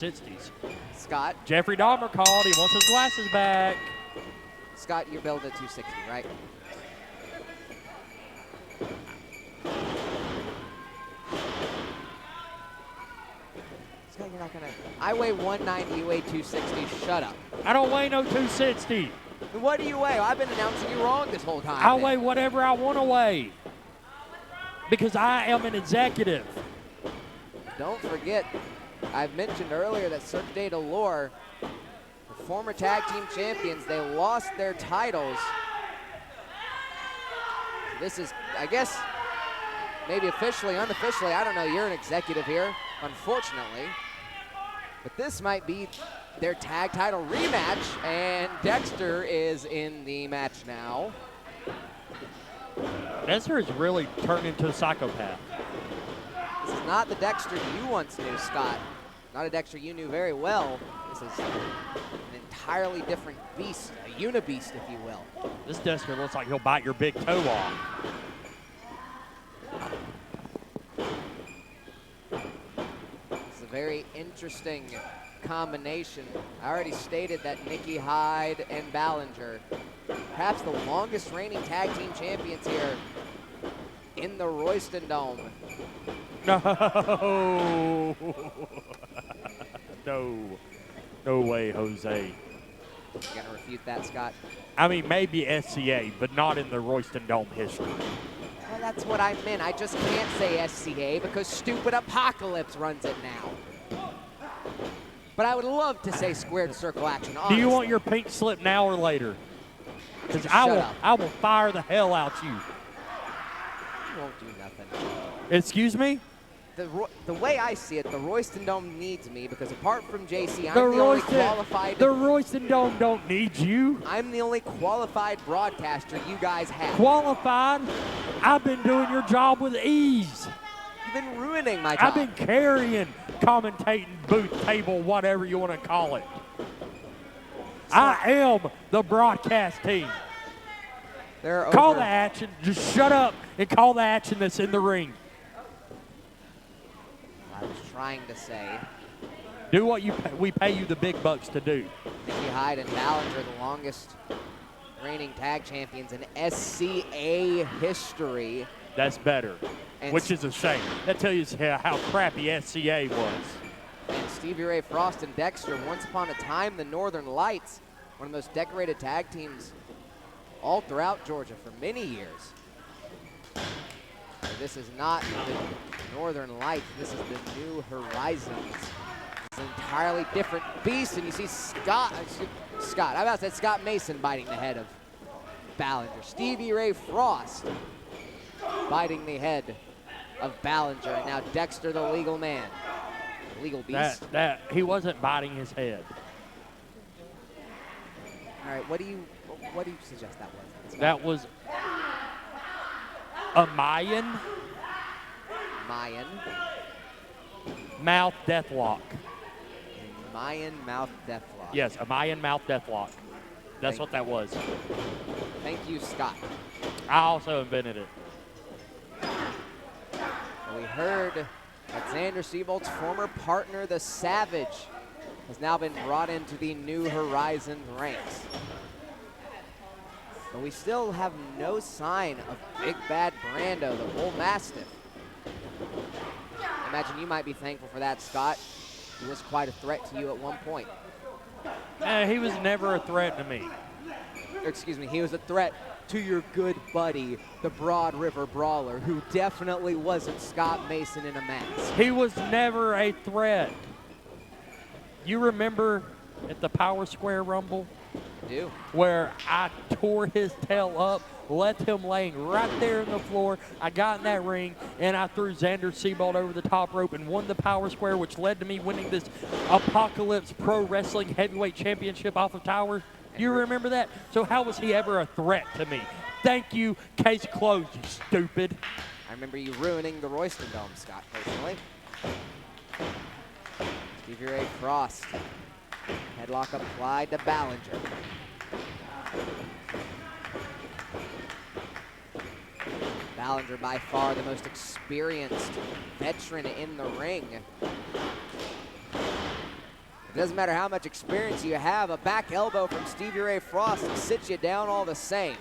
60s. Scott. Jeffrey Dahmer called. He wants his glasses back. Scott, you're billed at 260, right? Scott, you're not gonna. I weigh 190. You weigh 260. Shut up. I don't weigh no 260. What do you weigh? I've been announcing you wrong this whole time. I weigh whatever I want to weigh because I am an executive. Don't forget, I've mentioned earlier that Cirque-Du-Doleur, the former tag team champions, they lost their titles. This is, I guess, maybe officially, unofficially, I don't know, you're an executive here, unfortunately. But this might be their tag title rematch, and Dexter is in the match now. Dexter has really turned into a psychopath. This is not the Dexter you once knew, Scott. Not a Dexter you knew very well. This is an entirely different beast, a unibeast, if you will. This Dexter looks like he'll bite your big toe off. It's a very interesting combination. I already stated that Nikki Hyde and Ballinger, perhaps the longest reigning tag team champions here in the Royston Dome. No. No way, Jose. You gonna refute that, Scott? I mean, maybe SCA, but not in the Royston Dome history. Well, that's what I meant. I just can't say SCA because stupid ApoXalypse runs it now. But I would love to say squared circle action, honestly. Do you want your pink slip now or later? Because I will fire the hell out you. You won't do nothing. Excuse me? The way I see it, the Royston Dome needs me because apart from JC, I'm the only qualified. The Royston Dome don't need you. I'm the only qualified broadcaster you guys have. Qualified? I've been doing your job with ease. You've been ruining my job. I've been carrying, commentating, booth, table, whatever you want to call it. I am the broadcast team. Call the action. Just shut up and call the action that's in the ring. I was trying to say. Do what we pay you the big bucks to do. Nikki Hyde and Ballinger, the longest reigning tag champions in SCA history. That's better, which is a shame. That tells you how crappy SCA was. And Stevie Ray Frost and Dexter, once upon a time, the Northern Lights, one of the most decorated tag teams all throughout Georgia for many years. So this is not the Northern Lights, this is the New Horizons. It's an entirely different beast, and you see Scott, I about to say Scott Mason biting the head of Ballinger. Stevie Ray Frost biting the head of Ballinger, and now Dexter the legal man. Legal beast. He wasn't biting his head. All right, what do you suggest that was? That was a Mayan mouth deathlock. A Mayan mouth deathlock. Yes, a Mayan mouth deathlock. That's what that was. Thank you, Scott. I also invented it. Well, we heard that Xander Seabolt's former partner, the Savage, has now been brought into the New Horizons ranks. But we still have no sign of Big Bad Brando, the Bull Mastiff. I imagine you might be thankful for that, Scott. He was quite a threat to you at one point. He was never a threat to me. Excuse me, he was a threat to your good buddy, the Broad River Brawler, who definitely wasn't Scott Mason in a mask. He was never a threat. You remember at the Power Square Rumble? I do. Where I tore his tail up, left him laying right there in the floor. I got in that ring, and I threw Xander Seabolt over the top rope and won the Power Square, which led to me winning this ApoXalypse Pro Wrestling Heavyweight Championship off of Tower. Do you remember that? So how was he ever a threat to me? Thank you. Case closed, you stupid. I remember you ruining the Royston Dome, Scott, personally. Stevie Ray Frost. Headlock applied to Ballinger. Ballinger, by far the most experienced veteran in the ring. It doesn't matter how much experience you have, a back elbow from Stevie Ray Frost sits you down all the same.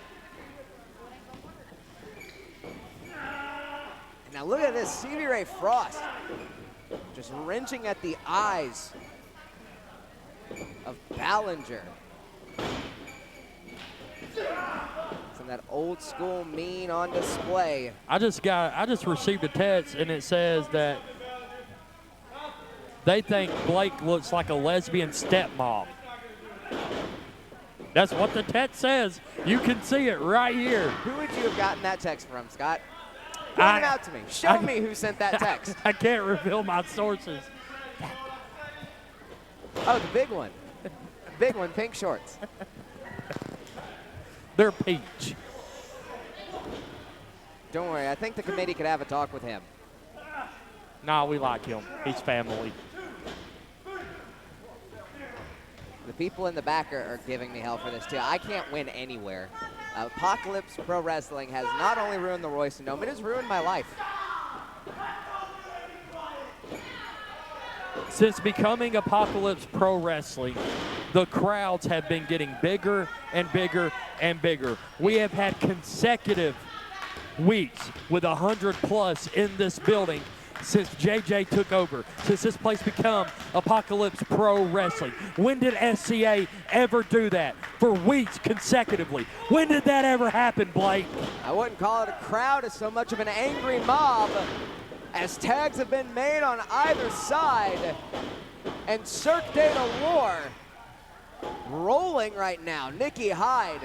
And now look at this, Stevie Ray Frost just wrenching at the eyes of Ballinger. Some of that old school mean on display. I just received a text and it says that they think Blake looks like a lesbian stepmom. That's what the text says. You can see it right here. Who would you have gotten that text from, Scott? Point it out to me. Show me who sent that text. I can't reveal my sources. Oh, the big one. Big one, pink shorts. They're peach. Don't worry, I think the committee could have a talk with him. Nah, we like him. He's family. The people in the back are giving me hell for this, too. I can't win anywhere. ApoXalypse Pro Wrestling has not only ruined the Royston Dome, it has ruined my life. Since becoming ApoXalypse Pro Wrestling, the crowds have been getting bigger and bigger and bigger. We have had consecutive weeks with 100+ in this building since JJ took over, since this place become ApoXalypse Pro Wrestling. When did SCA ever do that for weeks consecutively? When did that ever happen, Blake? I wouldn't call it a crowd as so much of an angry mob, as tags have been made on either side. And Cirque-Du-Doleur rolling right now. Nikki Hyde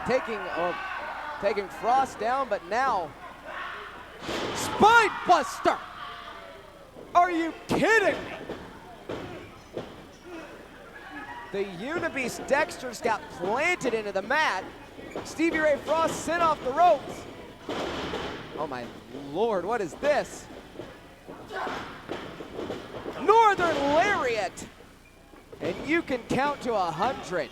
taking Frost down, but now Spine Buster! Are you kidding me? The Unibeast Dexter's got planted into the mat. Stevie Ray Frost sent off the ropes. Oh my Lord, what is this? Northern Lariat! And you can count to 100.